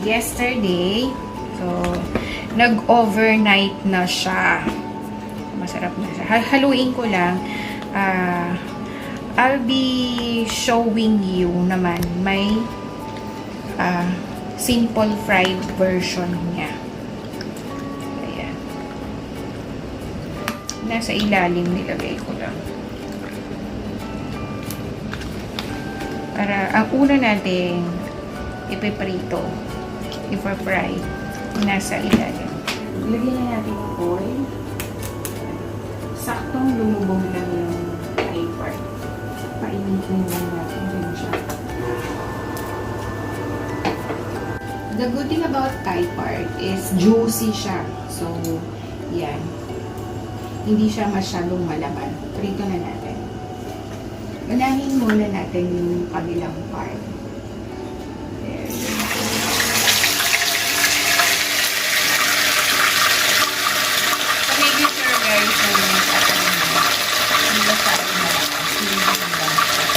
yesterday. So, nag-overnight na siya. Masarap na siya. Haluin ko lang. I'll be showing you naman may simple fried version niya. Ayan. Nasa ilalim nilagay ko lang. Para ang una natin ipiprito, i-fry, nasa ilalim. Ilagyan na natin yung oil. Saktong lumubog lang yung Thai part. Painitin lang natin din siya. The good thing about Thai part is juicy siya. So, yan. Hindi siya masyadong malaman. Prito na natin. Unahin muna natin yung kabilang part. There. So, make sure guys na yung hindi masyadong malakas. Hindi masyadong siya.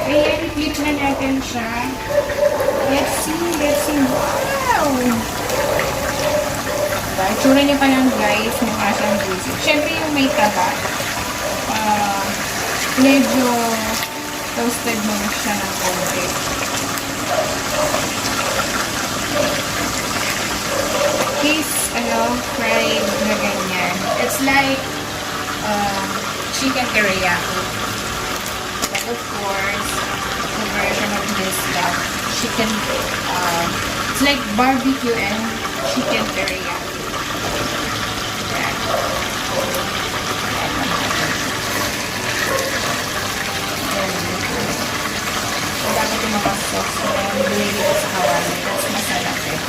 Ayan, i-flip na natin siya. Let's see. Wow! Diba? Itsura niya pa lang guys, mukha siyang juicy. Siyempre yung may taba, medyo toasted mo na siya ng konti. Fried na ganyan. It's like chicken teriyaki. But of course, the version of this chicken, it's like barbecue and chicken teriyaki. Yan. So, dapat yung mga sauce na binili ko sa kawali. That's masarap eh.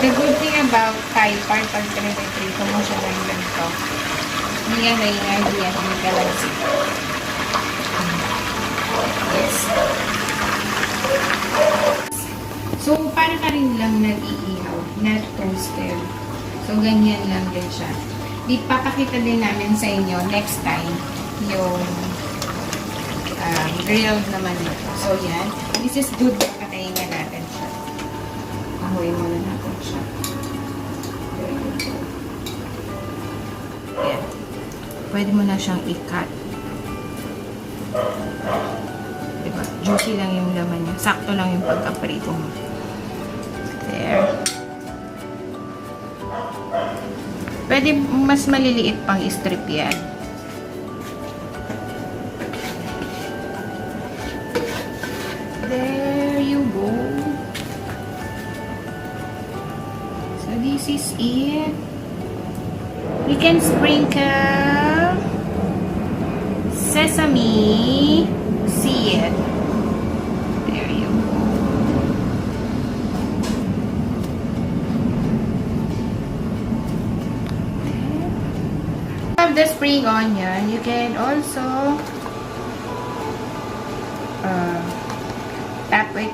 The good thing about Thai part, pag pinag-prito mo siya ng ganito, hindi yan may kalansi. Yes. So, parang ka rin lang nag-iihaw, not toasted. So, ganyan lang din siya. Di papakita din namin sa inyo next time yung grilled naman ito. So, yan. This is good. Patayin na natin siya. Ahoy muna natin siya. Yan. Pwede mo na siyang i-cut. Diba? Juicy lang yung laman niya. Sakto lang yung pagkaprito mo. There. Pwede mas maliliit pang strip yan. There you go. So this is it. You can sprinkle sesame seed. There you go. Have the spring onion. You can also tap it.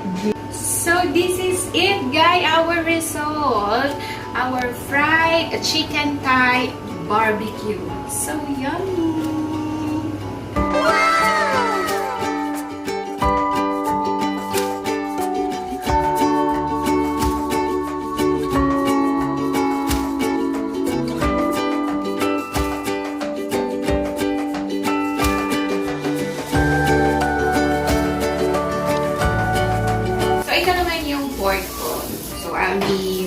So this is it, guys. Our result. Our fried chicken Thai barbecue. So yummy. Pork ko. So, I'll be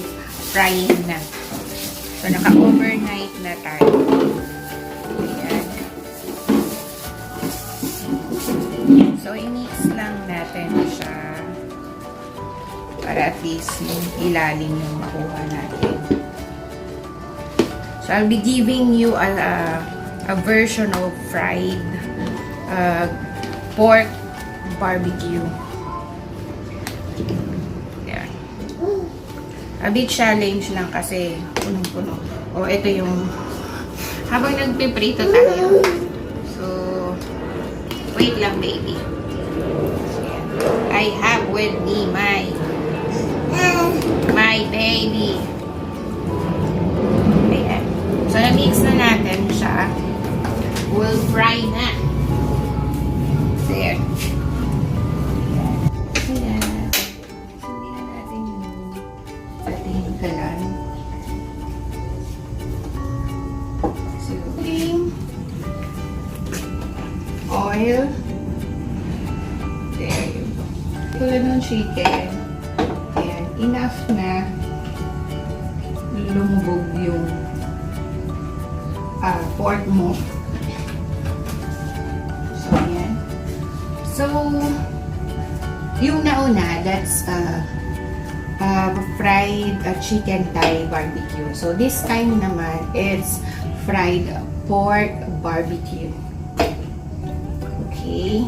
frying na. So, naka-overnight na tayo. Ayan. So, i-mix lang natin siya para at least yung ilalim yung makuha natin. So, I'll be giving you a version of fried pork barbecue. A bit challenge lang kasi punong-puno. O, ito yung habang nagpiprito tayo. So, wait lang, baby. I have with me my baby. Ayan. So, na-mix na natin siya. We'll will fry na. There. Ayan. Hindi na natin yung ating kalan. So, oil. There you go. Tulad ng chicken. Ayan. Enough na lumubog yung pork mo. So, ayan. So, yung nauna, that's fried chicken Thai barbecue. So, this time naman, it's fried pork barbecue. Okay?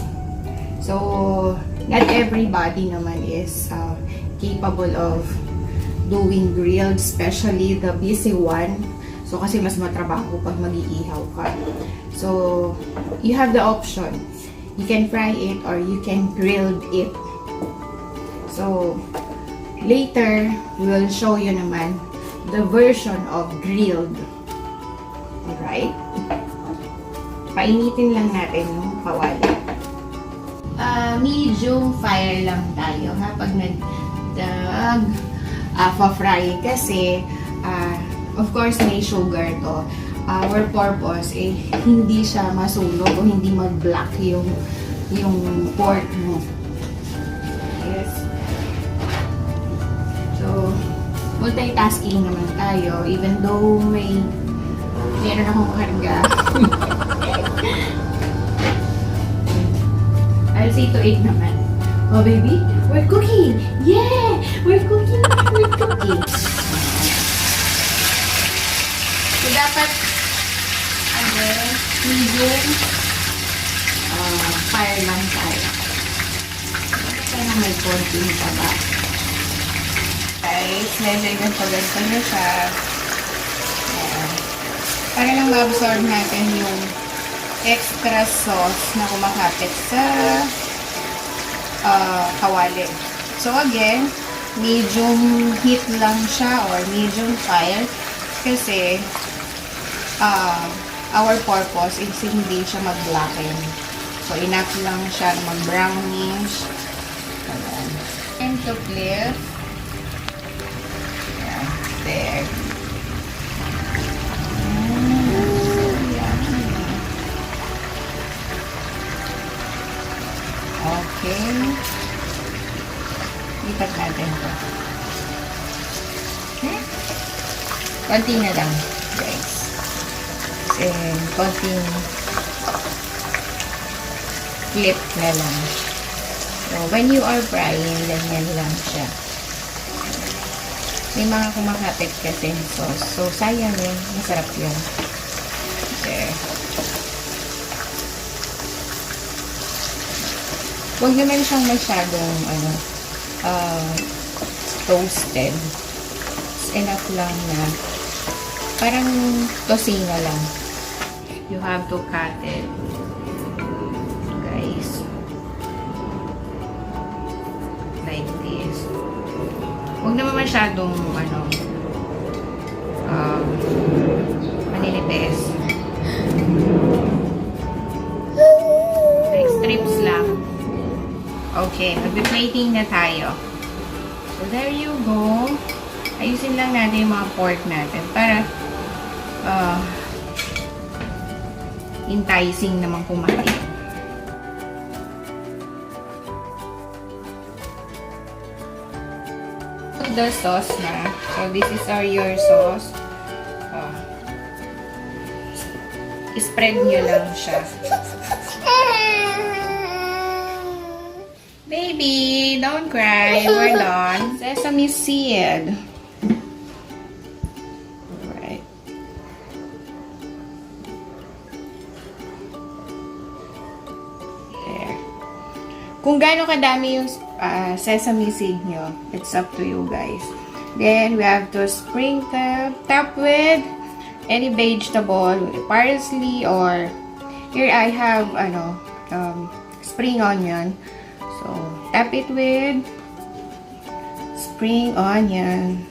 So, not everybody naman is capable of doing grilled, especially the busy one. So, kasi mas matrabaho pag mag-iihaw ka. So, you have the option. You can fry it or you can grill it. So, later, we will show you naman the version of grilled. Alright? Painitin lang natin yung kawali. Medium fire lang tayo, ha? Pag pa-fry kasi of course, may sugar to. Our purpose, hindi siya masunog o hindi mag-black yung pork mo. Yes. So, multitasking naman tayo, even though meron akong karga. I'll say to 8 naman. Oh, baby, we're cooking! Yeah! We're cooking! We're cooking! So, dapat, medium fire lang tayo. Sana may konting taba. Guys, medyo nagpaganto na siya. Para lang ma-absorb natin yung extra sauce na kumakapit sa kawali. So, again, medium heat lang siya or medium fire kasi our purpose is hindi siya mag-blacken. So, enough lang siya mag-brownish. And to flip. Yeah, there. Okay. Lipat natin ito. Okay. Konti na lang, guys. And konting flip na lang. So, when you are frying, ganyan lang siya. May mga kumakapit kasi sauce. So, sayang yun. Masarap yun. Okay. Huwag naman siyang masyadong toasted. It's enough lang na parang tosino lang. You have to cut it, guys, like this. Huwag naman masyadong manilites. Like strips lang. Okay, magbe-plating na tayo. So there you go. Ayusin lang natin yung mga pork natin para enticing naman kumain. The sauce na. So, this is your sauce. Spread nyo lang siya. Baby, don't cry. We're done. Sesame seed. Alright. There. Kung gaano kadami yung sesame seed nyo, it's up to you guys. Then, we have to sprinkle, top with any vegetable, parsley, or here I have, spring onion. So, tap it with spring onion.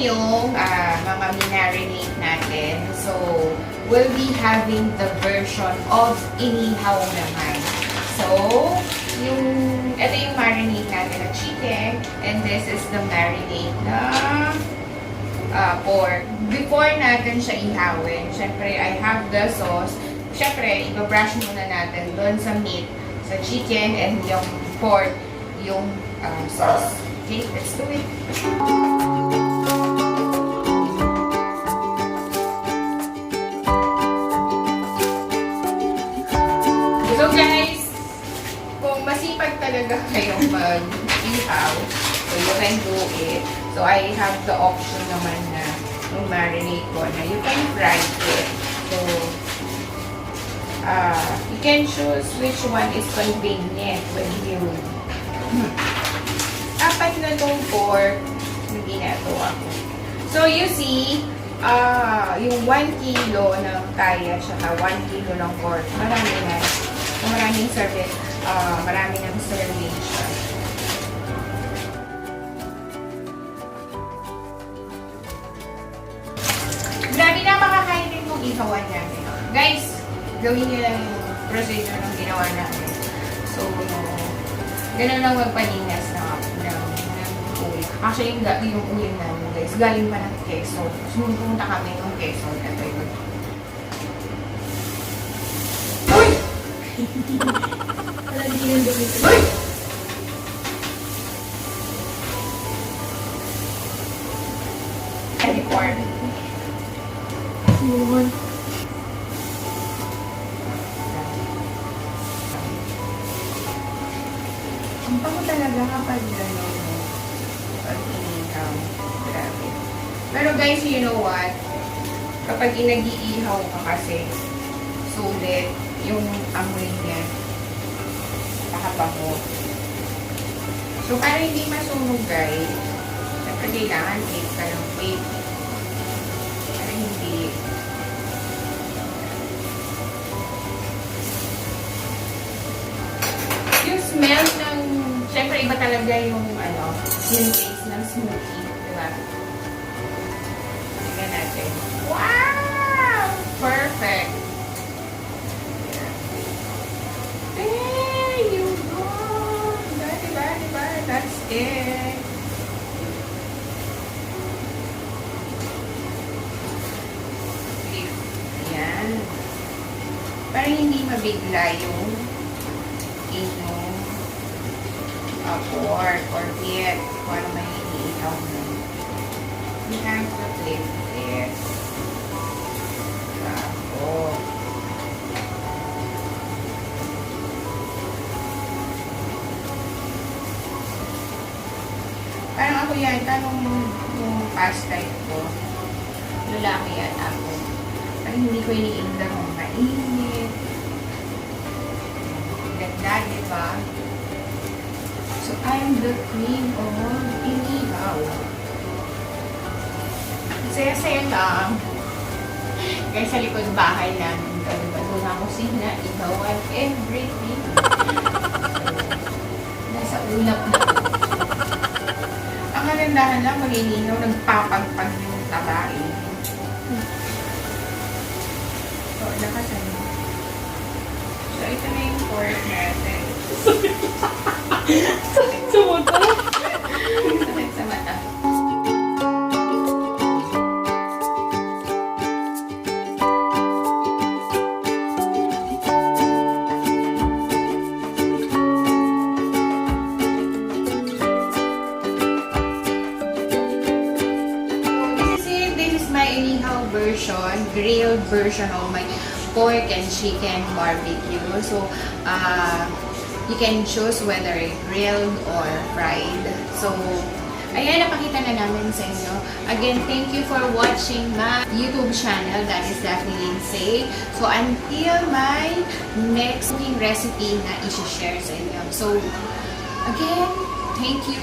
yung mga minarinate natin. So, we'll be having the version of inihaw naman. So, ito yung marinate natin na chicken, and this is the marinate na pork. Before natin siya ihawin, syempre, I have the sauce. Syempre, i-brush muna natin doon sa meat, sa chicken, and yung pork, yung sauce. Okay, let's do it. So guys, kung masipag talaga kayong mag-ihaw, so you can do it. So I have the option naman na yung marinate ko na you can fry it. So, you can choose which one is convenient when you apat na tong pork na ginagawa ko. So, you see, yung 1 kilo ng kaya tsaka 1 kilo ng pork, marami na. So, maraming serving, marami ng serving siya. Grabe na makakain din mong ihawan namin. Guys, gawin nyo lang yung procedure ng ginawa namin. So, ganun lang magpaninas ng oil. Actually, yung oil namin, guys, galing pa ng Quezon. Sumunta kami ng Quezon. Ito yun. Uy! Wala din yung dumi. Uy! Teleport. Yun. Ang pango talaga kapag gano'n, pag inihaw. Grabe. Pero guys, you know what? Kapag nag-iihaw ka kasi, sulit yung amoy niya. Nakabango. So, para hindi masunog guys, syempre kailangan take ka ng wait. Para hindi. Yung smell ng, syempre iba talaga yung yung taste ng smoothie, diba? Tingnan natin. Wow! Perfect! There you go! Diba? That's it! Ayan. Para hindi mabigla yung pork or meat kung ano may iniihaw mo. You have to flip it. Tapos. Parang ako yan, tanong yung pastime ko. Lalaki yan ako. Parang hindi ko iniinda kung mainit. Ganda, diba? So, I'm the queen of inihaw. Saya-saya lang. Kaya sa likod bahay namin, doon ako sina, ihawan, everything. Nasa ulap na. Ang kagandahan lang, mag-ininaw, nagpapagpag yung tabae. So, lakasan mo. So, ito na yung pork natin. Sakit sa mata. Sakit sa mata. This is my inihaw version, grilled version of my pork and chicken barbecue. So, you can choose whether grilled or fried. So, ayan, napakita na namin sa inyo. Again, thank you for watching my YouTube channel. That is Daphney Ligsay. So, until my next cooking recipe na i-share sa inyo. So, again, thank you.